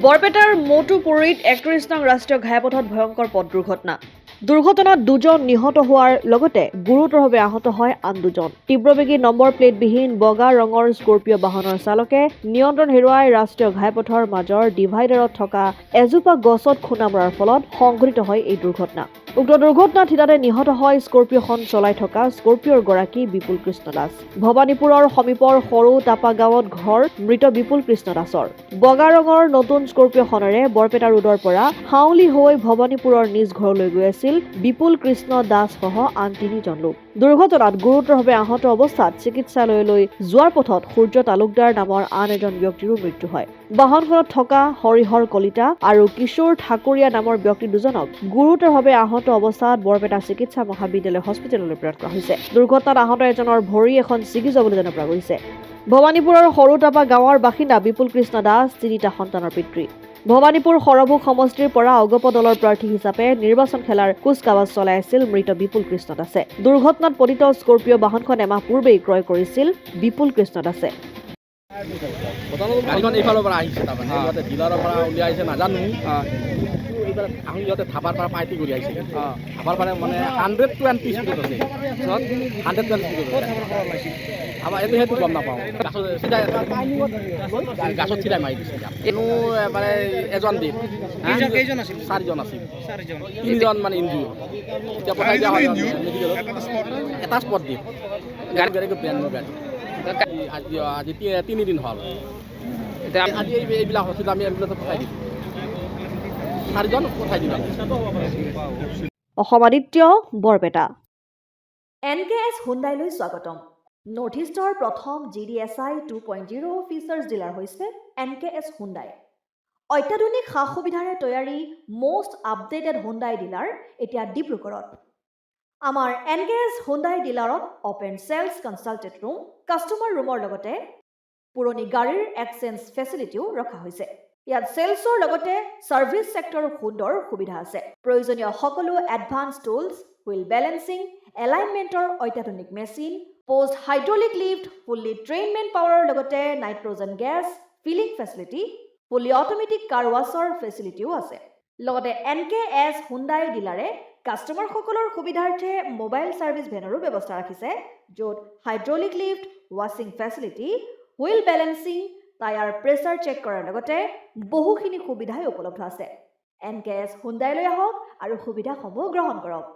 বৰপেটাৰ মৌটুপুৰীত ৩১ নং ৰাষ্ট্ৰীয় ঘাইপথত ভয়ংকৰ পথ দুৰ্ঘটনা। দুৰ্ঘটনাত 2জন নিহত হোৱাৰ লগতে গুৰুতৰভাৱে আহত হয় আন 2জন। তীব্ৰবেগী নম্বৰ প্লেটবিহীন বগা ৰঙৰ স্কৰ্পিঅ' বাহনৰ চালকে নিয়ন্ত্ৰণ হেৰুৱাই ৰাষ্ট্ৰীয় ঘাইপথৰ মাজৰ ডিভাইডাৰত থকা এজোপা গছত খুন্দা মৰাৰ ফলত সংঘটিত হয় এই দুৰ্ঘটনা। উক্ত দুৰ্ঘটনাত থিতাতে নিহত হয় স্কৰ্পিঅ'খন চলাই থকা স্কৰ্পিঅ'ৰ গৰাকী বিপুল কৃষ্ণ দাস। ভৱানীপুৰৰ সমীপৰ সৰু টাপা গাঁৱত ঘৰ মৃত বিপুল কৃষ্ণ দাসৰ। বগা ৰঙৰ নতুন স্কৰ্পিঅ'খনেৰে বৰপেটা ৰোডৰ পৰা হাউলি হৈ ভৱানীপুৰৰ নিজ ঘৰলৈ গৈ আছিল বিপুল কৃষ্ণ দাস সহ আন 3জন লোক। দুৰ্ঘটনাত গুৰুতৰভাৱে আহত অৱস্থাত চিকিৎসালয়লৈ যোৱাৰ পথত সূৰ্য তালুকদাৰ নামৰ আন এজন ব্যক্তিৰো মৃত্যু হয়। বাহনখনত থকা হৰিহৰ কলিতা আৰু কিশোৰ ঠাকুৰীয়া নামৰ ব্যক্তি 2জনক গুৰুতৰভাৱে আহত অৱস্থাত বৰপেটা চিকিৎসা মহাবিদ্যালয় হস্পিটেললৈ প্ৰেৰণ কৰা হৈছে। দুৰ্ঘটনাত আহত এজনৰ ভৰি এখন ছিগি যোৱা বুলি জানিব পৰা গৈছে। ভৱানীপুৰৰ সৰুটাপা গাঁৱৰ বাসিন্দা বিপুল কৃষ্ণ দাস 3টা সন্তানৰ পিতৃ। ভৱানীপুৰ সৰভোগ সমষ্টিৰ পৰা অগপ দলৰ প্ৰাৰ্থী হিচাপে নিৰ্বাচন খেলাৰ কুচকাৱাজ চলাই আছিল মৃত বিপুল কৃষ্ণ দাসে। দুৰ্ঘটনাত পতিত স্কৰ্পিঅ' বাহনখন এমাহ পূৰ্বেই ক্ৰয় কৰিছিল বিপুল কৃষ্ণ দাসে। গাড়ীখন এইফালৰ পৰা আহিছে, তাৰমানে ইহঁতে ডিলাৰৰ পৰা উলিয়াই আহিছে নাজানো, এইবাৰ আহি ইহঁতে ধাবাৰ পৰা পাৰ্টি কৰি আহিছে। ধাবাৰ পৰা মানে 120 স্পীডত আছে, 120 স্পীডত আছে। আমাৰ এইটো সেইটো গম নাপাওঁ। গাছত চিধাই মাৰি দিছে। এনো মানে এজন দ্বীপ, কেইজন আছিল? 4জন আছিল, 3জন মানে ইঞ্জুৰি। এতিয়া পঠাই দিয়া হয় মেডিকেলত, এটা স্পট দ্বীপ গাড়ী ব্ৰেণ্ড গাড়ী। আজি 3 দিন হ'ল। আজি এইবিলাক হস্পিটেল আমি এম্বুলেন্সত পঠাই দিছোঁ, 4জন পঠাই দিলোঁ। অসম আদিত্য, বৰপেটা। NKS হুণ্ডাইলৈ স্বাগতম। নৰ্থ ইষ্টৰ প্ৰথম GDSI 2.0 ফিচাৰ্ছ ডিলাৰ হৈছে NKS হুণ্ডাই। অত্যাধুনিক সা সুবিধাৰে তৈয়াৰী মষ্ট আপডেটেড হুণ্ডাই ডিলাৰ এতিয়া ডিব্ৰুগড়ত। আমাৰ NKS হুণ্ডাই ডিলাৰত open sales consulted room, customer ৰুমৰ লগতে পুৰণি গাড়ীৰ এক্সচেঞ্জ ফেচিলিটিও ৰখা হৈছে। ইয়াত চেলছৰ লগতে ছাৰ্ভিচ ছেক্টৰৰ সুন্দৰ সুবিধা আছে। প্ৰয়োজনীয় সকলো এডভান্স টুলছ, হুইল বেলেন্সিং, এলাইনমেণ্টৰ অত্যাধুনিক machine, post hydraulic lift, fully train man পাৱাৰৰ লগতে nitrogen gas filling facility, fully automatic car washer ফেচিলিটিও আছে। লগতে NKS হুণ্ডাই ডিলাৰে কাষ্টমাৰসকলৰ সুবিধাৰ্থে মোবাইল ছাৰ্ভিচ ভেনৰো ব্যৱস্থা ৰাখিছে, য'ত হাইড্ৰলিক লিফ্ট, ৱাছিং facility, wheel balancing, tyre pressure check কৰাৰ লগতে বহুখিনি সুবিধাই উপলব্ধ আছে। NKS হুণ্ডাইলৈ আহক আৰু সুবিধাসমূহ গ্ৰহণ কৰক।